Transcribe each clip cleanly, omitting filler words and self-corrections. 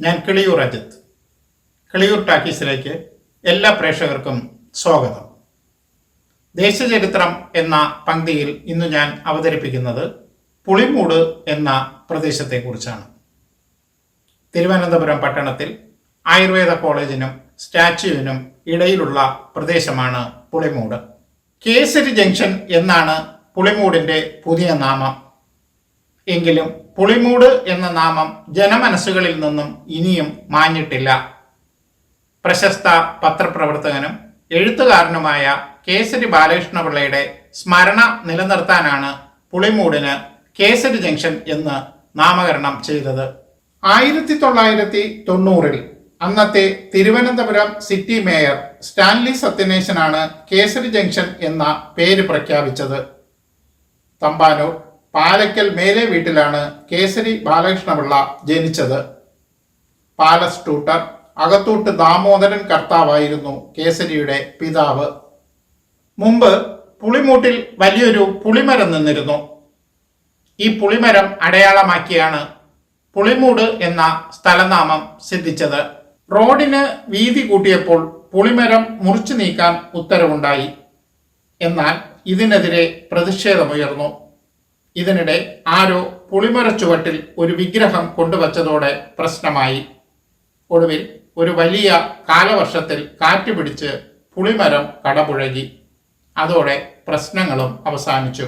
ഞാൻ കിളിയൂർ അജിത്ത്. കിളിയൂർ ടാക്കീസിലേക്ക് എല്ലാ പ്രേക്ഷകർക്കും സ്വാഗതം. ദേശചരിത്രം എന്ന പങ്ക്തിയിൽ ഇന്ന് ഞാൻ അവതരിപ്പിക്കുന്നത് പുളിമൂട് എന്ന പ്രദേശത്തെക്കുറിച്ചാണ്. തിരുവനന്തപുരം പട്ടണത്തിൽ ആയുർവേദ കോളേജിനും സ്റ്റാച്യുവിനും ഇടയിലുള്ള പ്രദേശമാണ് പുളിമൂട്. കേസരി ജംഗ്ഷൻ എന്നാണ് പുളിമൂടിൻ്റെ പുതിയ നാമം. എങ്കിലും പുളിമൂട് എന്ന നാമം ജനമനസ്സുകളിൽ നിന്നും ഇനിയും മാഞ്ഞിട്ടില്ല. പ്രശസ്ത പത്രപ്രവർത്തകനും എഴുത്തുകാരനുമായ കേസരി ബാലകൃഷ്ണപിള്ളയുടെ സ്മരണ നിലനിർത്താനാണ് പുളിമൂടിന് കേസരി ജംഗ്ഷൻ എന്ന് നാമകരണം ചെയ്തത്. 1990 അന്നത്തെ തിരുവനന്തപുരം സിറ്റി മേയർ സ്റ്റാൻലി സത്യനേശനാണ് കേസരി ജംഗ്ഷൻ എന്ന പേര് പ്രഖ്യാപിച്ചത്. തമ്പാനൂർ പാലക്കൽ മേലെ വീട്ടിലാണ് കേസരി ബാലകൃഷ്ണപിള്ള ജനിച്ചത്. പാലസ് ട്യൂട്ടർ അകത്തൂട്ട് ദാമോദരൻ കർത്താവായിരുന്നു കേസരിയുടെ പിതാവ്. മുമ്പ് പുളിമൂട്ടിൽ വലിയൊരു പുളിമരം നിന്നിരുന്നു. ഈ പുളിമരം അടയാളമാക്കിയാണ് പുളിമൂട് എന്ന സ്ഥലനാമം സിദ്ധിച്ചത്. റോഡിന് വീതി കൂട്ടിയപ്പോൾ പുളിമരം മുറിച്ചു നീക്കാൻ ഉത്തരവുണ്ടായി. എന്നാൽ ഇതിനെതിരെ പ്രതിഷേധമുയർന്നു. ഇതിനിടെ ആരോ പുളിമര ചുവട്ടിൽ ഒരു വിഗ്രഹം കൊണ്ടുവച്ചതോടെ പ്രശ്നമായി. ഒടുവിൽ ഒരു വലിയ കാലവർഷത്തിൽ കാറ്റ് പിടിച്ച് പുളിമരം കടപുഴകി. അതോടെ പ്രശ്നങ്ങളും അവസാനിച്ചു.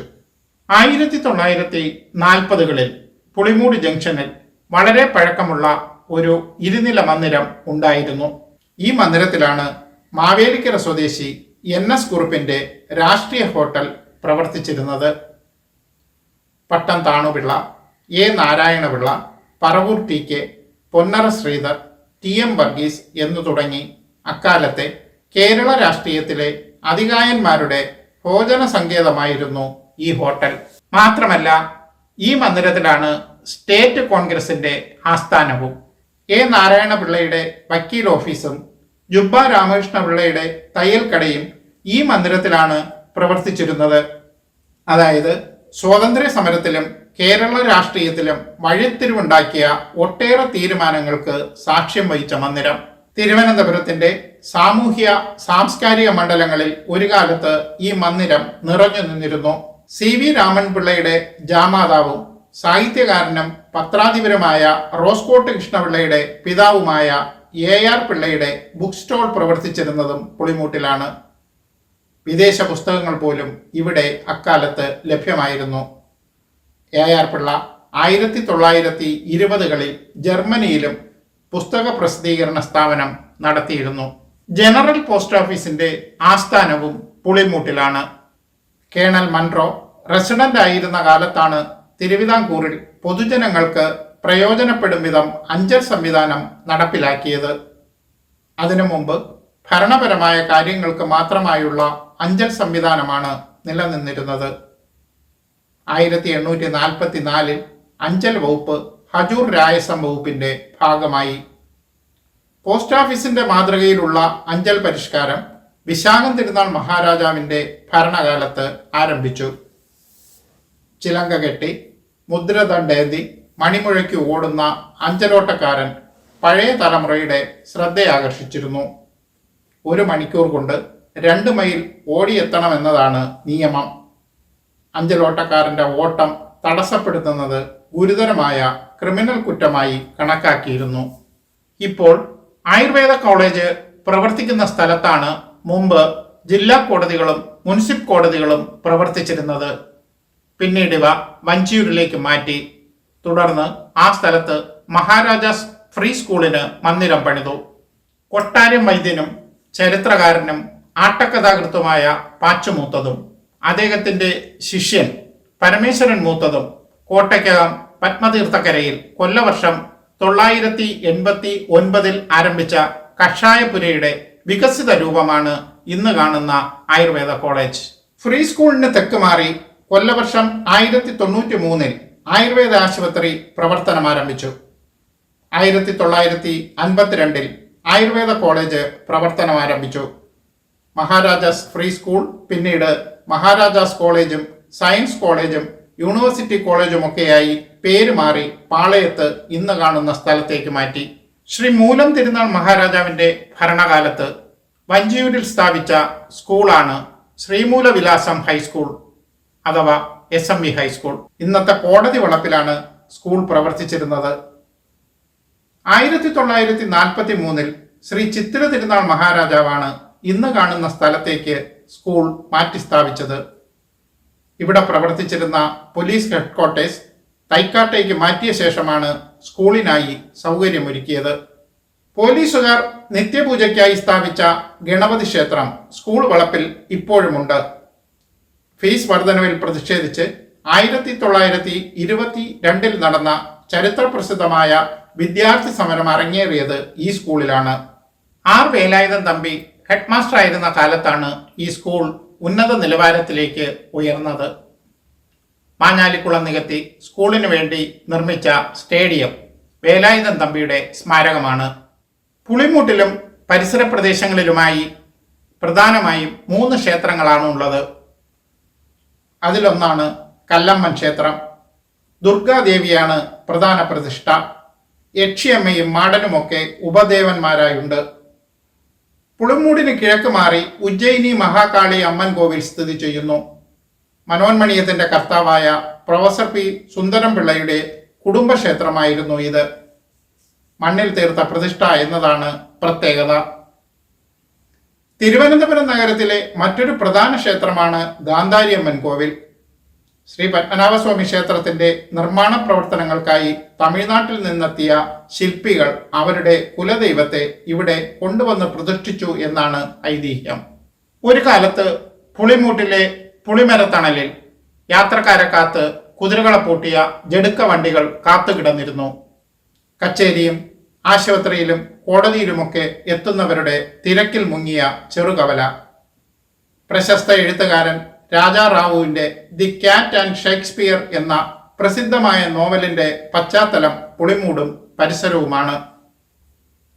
1940കളിൽ പുളിമൂട് ജംഗ്ഷനിൽ വളരെ പഴക്കമുള്ള ഒരു ഇരുനില മന്ദിരം ഉണ്ടായിരുന്നു. ഈ മന്ദിരത്തിലാണ് മാവേലിക്കര സ്വദേശി NS കുറുപ്പിന്റെ രാഷ്ട്രീയ ഹോട്ടൽ പ്രവർത്തിച്ചിരുന്നത്. പട്ടം Thanupillai, A Narayana Pillai, Paravur TK, Ponnara Sridhar, TM Varghese എന്നു തുടങ്ങി അക്കാലത്തെ കേരള രാഷ്ട്രീയത്തിലെ അതികായന്മാരുടെ ഭോജന സങ്കേതമായിരുന്നു ഈ ഹോട്ടൽ. മാത്രമല്ല, ഈ മന്ദിരത്തിലാണ് സ്റ്റേറ്റ് കോൺഗ്രസിന്റെ ആസ്ഥാനവും. A നാരായണപിള്ളയുടെ വക്കീൽ ഓഫീസും ജുബ്ബ രാമകൃഷ്ണപിള്ളയുടെ തയ്യൽ കടയും ഈ മന്ദിരത്തിലാണ് പ്രവർത്തിച്ചിരുന്നത്. അതായത് സ്വാതന്ത്ര്യ സമരത്തിലും കേരള രാഷ്ട്രീയത്തിലും വഴിത്തിരിവുണ്ടാക്കിയ ഒട്ടേറെ തീരുമാനങ്ങൾക്ക് സാക്ഷ്യം വഹിച്ച മന്ദിരം. തിരുവനന്തപുരത്തിന്റെ സാമൂഹ്യ സാംസ്കാരിക മണ്ഡലങ്ങളിൽ ഒരു കാലത്ത് ഈ മന്ദിരം നിറഞ്ഞു നിന്നിരുന്നു. CV രാമൻപിള്ളയുടെ ജാമാതാവും സാഹിത്യകാരനും പത്രാധിപരുമായ റോസ്കോട്ട് കൃഷ്ണപിള്ളയുടെ പിതാവുമായ AR പിള്ളയുടെ ബുക്ക് സ്റ്റോൾ പ്രവർത്തിച്ചിരുന്നതും പുളിമൂട്ടിലാണ്. വിദേശ പുസ്തകങ്ങൾ പോലും ഇവിടെ അക്കാലത്ത് ലഭ്യമായിരുന്നു. AR പിള്ള 1920കളിൽ ജർമ്മനിയിലും പുസ്തക പ്രസിദ്ധീകരണ സ്ഥാപനം നടത്തിയിരുന്നു. ജനറൽ പോസ്റ്റ് ഓഫീസിന്റെ ആസ്ഥാനവും പുളിമൂട്ടിലാണ്. കേണൽ മൺട്രോ റെസിഡന്റ് ആയിരുന്ന കാലത്താണ് തിരുവിതാംകൂറിൽ പൊതുജനങ്ങൾക്ക് പ്രയോജനപ്പെടും വിധം അഞ്ചൽ സംവിധാനം നടപ്പിലാക്കിയത്. അതിനു മുമ്പ് ഭരണപരമായ കാര്യങ്ങൾക്ക് മാത്രമായുള്ള അഞ്ചൽ സംവിധാനമാണ് നിലനിന്നിരുന്നത്. 1844 അഞ്ചൽ വകുപ്പ് ഹജൂർ രായസം വകുപ്പിന്റെ ഭാഗമായി. പോസ്റ്റ് ഓഫീസിന്റെ മാതൃകയിലുള്ള അഞ്ചൽ പരിഷ്കാരം വിശാഖം തിരുനാൾ മഹാരാജാവിന്റെ ഭരണകാലത്ത് ആരംഭിച്ചു. ചിലങ്ക കെട്ടി മുദ്രദണ്ഡേന്തി മണിമുഴയ്ക്ക് ഓടുന്ന അഞ്ചലോട്ടക്കാരൻ പഴയ തലമുറയുടെ ശ്രദ്ധയാകർഷിച്ചിരുന്നു. 1 മണിക്കൂർ കൊണ്ട് 2 മൈൽ ഓടിയെത്തണമെന്നതാണ് നിയമം. അഞ്ചലോട്ടക്കാരന്റെ ഓട്ടം തടസ്സപ്പെടുത്തുന്നത് ഗുരുതരമായ ക്രിമിനൽ കുറ്റമായി കണക്കാക്കിയിരുന്നു. ഇപ്പോൾ ആയുർവേദ കോളേജ് പ്രവർത്തിക്കുന്ന സ്ഥലത്താണ് മുമ്പ് ജില്ലാ കോടതികളും മുനിസിപ്പൽ കോടതികളും പ്രവർത്തിച്ചിരുന്നത്. പിന്നീട് ഇവ വഞ്ചിയൂരിലേക്ക് മാറ്റി. തുടർന്ന് ആ സ്ഥലത്ത് മഹാരാജാസ് ഫ്രീ സ്കൂളിന് മന്ദിരം പണിതു. കൊട്ടാരം വൈദ്യനും ചരിത്രകാരനും ആട്ടക്കഥാകൃത്തുമായ പാച്ചുമൂത്തതും അദ്ദേഹത്തിന്റെ ശിഷ്യൻ പരമേശ്വരൻ മൂത്തതും കോട്ടയ്ക്കകം പത്മതീർത്ഥക്കരയിൽ കൊല്ലവർഷം 989 ആരംഭിച്ച കഷായപുരയുടെ വികസിത രൂപമാണ് ഇന്ന് കാണുന്ന ആയുർവേദ കോളേജ്. ഫ്രീ സ്കൂളിന് തെക്ക് മാറി കൊല്ലവർഷം 1093 ആയുർവേദ ആശുപത്രി പ്രവർത്തനം ആരംഭിച്ചു. 1952 ആയുർവേദ കോളേജ് പ്രവർത്തനം ആരംഭിച്ചു. മഹാരാജാസ് ഫ്രീ സ്കൂൾ പിന്നീട് മഹാരാജാസ് കോളേജും സയൻസ് കോളേജും യൂണിവേഴ്സിറ്റി കോളേജുമൊക്കെയായി പേര് മാറി പാളയത്ത് ഇന്ന് കാണുന്ന സ്ഥലത്തേക്ക് മാറ്റി. ശ്രീ മൂലം തിരുനാൾ മഹാരാജാവിന്റെ ഭരണകാലത്ത് വഞ്ചിയൂരിൽ സ്ഥാപിച്ച സ്കൂളാണ് ശ്രീമൂലവിലാസം ഹൈസ്കൂൾ അഥവാ SMV ഹൈസ്കൂൾ. ഇന്നത്തെ കോടതി വളപ്പിലാണ് സ്കൂൾ പ്രവർത്തിച്ചിരുന്നത്. 1943 ശ്രീ ചിത്തിര തിരുനാൾ മഹാരാജാവാണ് ഇന്ന് കാണുന്ന സ്ഥലത്തേക്ക് സ്കൂൾ മാറ്റി സ്ഥാപിച്ചത്. ഇവിടെ പ്രവർത്തിച്ചിരുന്ന പോലീസ് ഹെഡ്ക്വാർട്ടേഴ്സ് തൈക്കാട്ടേക്ക് മാറ്റിയ ശേഷമാണ് സ്കൂളിനായി സൗകര്യമൊരുക്കിയത്. പോലീസുകാർ നിത്യപൂജയ്ക്കായി സ്ഥാപിച്ച ഗണപതി ക്ഷേത്രം സ്കൂൾ വളപ്പിൽ ഇപ്പോഴുമുണ്ട്. ഫീസ് വർധനവിൽ പ്രതിഷേധിച്ച് 1922 നടന്ന ചരിത്രപ്രസിദ്ധമായ വിദ്യാർത്ഥി സമരം അരങ്ങേറിയത് ഈ സ്കൂളിലാണ്. R Velayudhan Thampi head master ആയിരുന്ന കാലത്താണ് ഈ സ്കൂൾ ഉന്നത നിലവാരത്തിലേക്ക് ഉയർന്നത്. മാഞ്ഞാലിക്കുളം നികത്തി സ്കൂളിന് വേണ്ടി നിർമ്മിച്ച സ്റ്റേഡിയം വേലായുധൻ തമ്പിയുടെ സ്മാരകമാണ്. പുളിമൂട്ടിലും പരിസര പ്രദേശങ്ങളിലുമായി പ്രധാനമായും 3 ക്ഷേത്രങ്ങളാണ് ഉള്ളത്. അതിലൊന്നാണ് കല്ലമ്മൻ ക്ഷേത്രം. ദുർഗാദേവിയാണ് പ്രധാന പ്രതിഷ്ഠ. യക്ഷിയമ്മയും മാടനുമൊക്കെ ഉപദേവന്മാരായുണ്ട്. പുളിമൂടിന് കിഴക്ക് മാറി ഉജ്ജയിനി മഹാകാളി അമ്മൻ കോവിൽ സ്ഥിതി ചെയ്യുന്നു. മനോന്മണീയത്തിന്റെ കർത്താവായ പ്രൊഫസർ P. സുന്ദരംപിള്ളയുടെ കുടുംബക്ഷേത്രമായിരുന്നു ഇത്. മണ്ണിൽ തീർത്ത പ്രതിഷ്ഠ എന്നതാണ് പ്രത്യേകത. തിരുവനന്തപുരം നഗരത്തിലെ മറ്റൊരു പ്രധാന ക്ഷേത്രമാണ് ഗാന്ധാരിയമ്മൻ കോവിൽ. ശ്രീ പത്മനാഭസ്വാമി ക്ഷേത്രത്തിന്റെ നിർമ്മാണ പ്രവർത്തനങ്ങൾക്കായി തമിഴ്നാട്ടിൽ നിന്നെത്തിയ ശില്പികൾ അവരുടെ കുലദൈവത്തെ ഇവിടെ കൊണ്ടുവന്ന് പ്രതിഷ്ഠിച്ചു എന്നാണ് ഐതിഹ്യം. ഒരു കാലത്ത് പുളിമൂട്ടിലെ പുളിമരത്തണലിൽ യാത്രക്കാരെ കാത്ത് കുതിരകളെ പൂട്ടിയ ജടുക്ക വണ്ടികൾ കാത്തുകിടന്നിരുന്നു. കച്ചേരിയും ആശുപത്രിയിലും കോടതിയിലുമൊക്കെ എത്തുന്നവരുടെ തിരക്കിൽ മുങ്ങിയ ചെറുകവല. പ്രശസ്ത എഴുത്തുകാരൻ രാജാ റാവുവിന്റെ ദി ക്യാറ്റ് ആൻഡ് ഷേക്സ്പിയർ എന്ന പ്രസിദ്ധമായ നോവലിന്റെ പശ്ചാത്തലം പുളിമൂടും പരിസരവുമാണ്.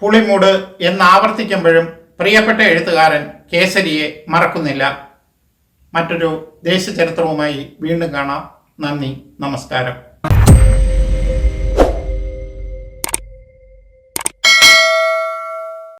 പുളിമൂട് എന്നാവർത്തിക്കുമ്പോഴും പ്രിയപ്പെട്ട എഴുത്തുകാരൻ കേസരിയെ മറക്കുന്നില്ല. മറ്റൊരു ദേശചരിത്രവുമായി വീണ്ടും കാണാം. നന്ദി, നമസ്കാരം.